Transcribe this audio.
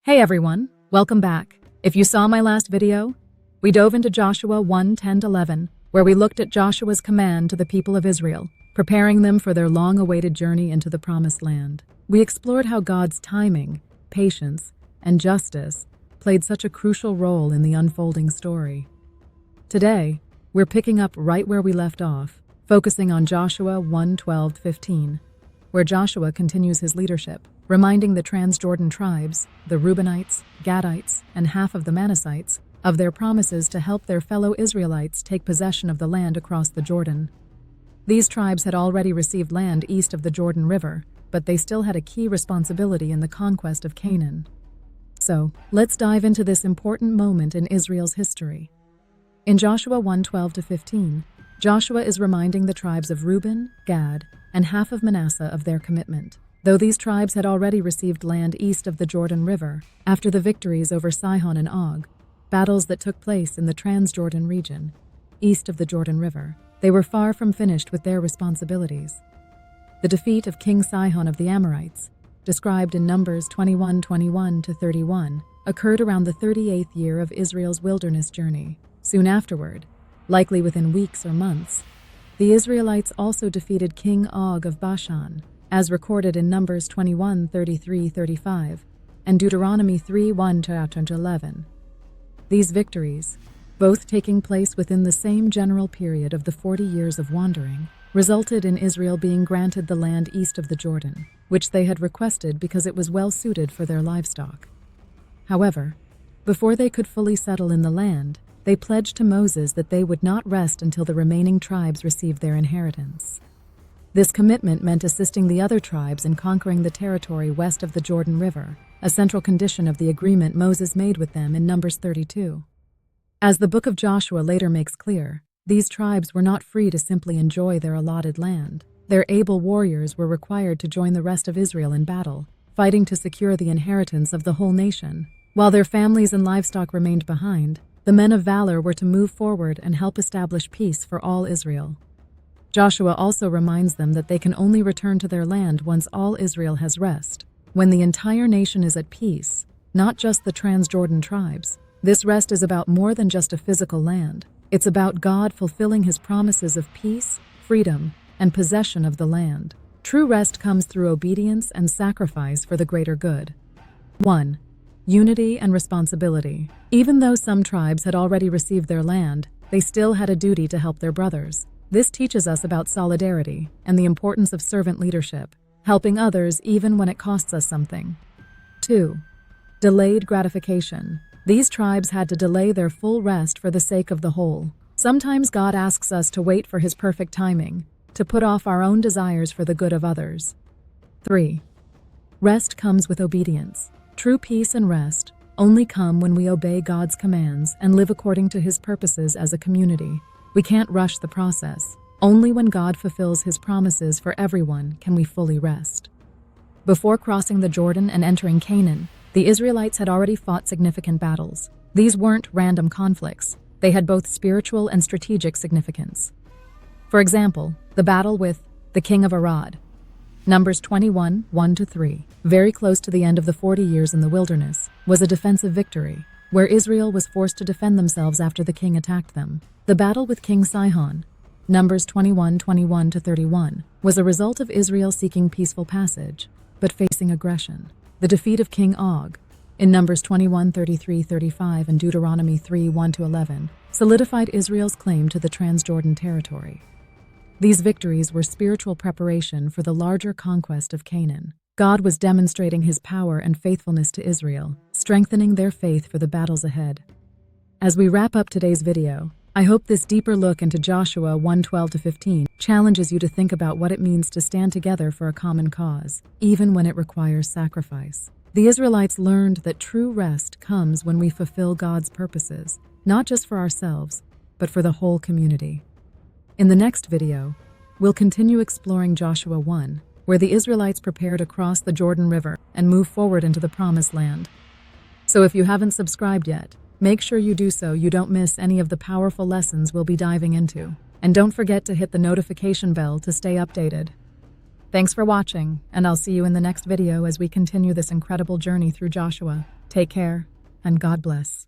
Hey everyone, welcome back. If you saw my last video, we dove into Joshua 1:10-11, where we looked at Joshua's command to the people of Israel, preparing them for their long-awaited journey into the Promised Land. We explored how God's timing, patience, and justice played such a crucial role in the unfolding story. Today, we're picking up right where we left off, focusing on Joshua 1:12-15, where Joshua continues his leadership, reminding the Transjordan tribes, the Reubenites, Gadites, and half of the Manassites, of their promises to help their fellow Israelites take possession of the land across the Jordan. These tribes had already received land east of the Jordan River, but they still had a key responsibility in the conquest of Canaan. So, let's dive into this important moment in Israel's history. In Joshua 1:12-15, Joshua is reminding the tribes of Reuben, Gad, and half of Manasseh of their commitment. Though these tribes had already received land east of the Jordan River, after the victories over Sihon and Og, battles that took place in the Transjordan region, east of the Jordan River, they were far from finished with their responsibilities. The defeat of King Sihon of the Amorites, described in Numbers 21:21-31, occurred around the 38th year of Israel's wilderness journey. Soon afterward, likely within weeks or months, the Israelites also defeated King Og of Bashan, as recorded in Numbers 21:33-35 and Deuteronomy 3:1-11. These victories, both taking place within the same general period of the 40 years of wandering, resulted in Israel being granted the land east of the Jordan, which they had requested because it was well suited for their livestock. However, before they could fully settle in the land, they pledged to Moses that they would not rest until the remaining tribes received their inheritance. This commitment meant assisting the other tribes in conquering the territory west of the Jordan River, a central condition of the agreement Moses made with them in Numbers 32. As the book of Joshua later makes clear, these tribes were not free to simply enjoy their allotted land. Their able warriors were required to join the rest of Israel in battle, fighting to secure the inheritance of the whole nation. While their families and livestock remained behind, the men of valor were to move forward and help establish peace for all Israel. Joshua also reminds them that they can only return to their land once all Israel has rest, when the entire nation is at peace, not just the Transjordan tribes. This rest is about more than just a physical land. It's about God fulfilling his promises of peace, freedom, and possession of the land. True rest comes through obedience and sacrifice for the greater good. 1. Unity and responsibility. Even though some tribes had already received their land, they still had a duty to help their brothers. This teaches us about solidarity and the importance of servant leadership, helping others even when it costs us something. 2. Delayed gratification. These tribes had to delay their full rest for the sake of the whole. Sometimes God asks us to wait for his perfect timing, to put off our own desires for the good of others. 3. Rest comes with obedience. True peace and rest only come when we obey God's commands and live according to his purposes as a community. We can't rush the process. Only when God fulfills his promises for everyone can we fully rest. Before crossing the Jordan and entering Canaan, the Israelites had already fought significant battles. These weren't random conflicts. They had both spiritual and strategic significance. For example, the battle with the king of Arad, Numbers 21:1-3, very close to the end of the 40 years in the wilderness, was a defensive victory, where Israel was forced to defend themselves after the king attacked them. The battle with King Sihon, Numbers 21:21-31, was a result of Israel seeking peaceful passage, but facing aggression. The defeat of King Og, in Numbers 21:33-35 and Deuteronomy 3:1-11, solidified Israel's claim to the Transjordan territory. These victories were spiritual preparation for the larger conquest of Canaan. God was demonstrating his power and faithfulness to Israel, strengthening their faith for the battles ahead. As we wrap up today's video, I hope this deeper look into Joshua 1:12-15 challenges you to think about what it means to stand together for a common cause, even when it requires sacrifice. The Israelites learned that true rest comes when we fulfill God's purposes, not just for ourselves, but for the whole community. In the next video, we'll continue exploring Joshua 1, where the Israelites prepare to cross the Jordan River and move forward into the Promised Land. So if you haven't subscribed yet, make sure you do so you don't miss any of the powerful lessons we'll be diving into. And don't forget to hit the notification bell to stay updated. Thanks for watching, and I'll see you in the next video as we continue this incredible journey through Joshua. Take care, and God bless.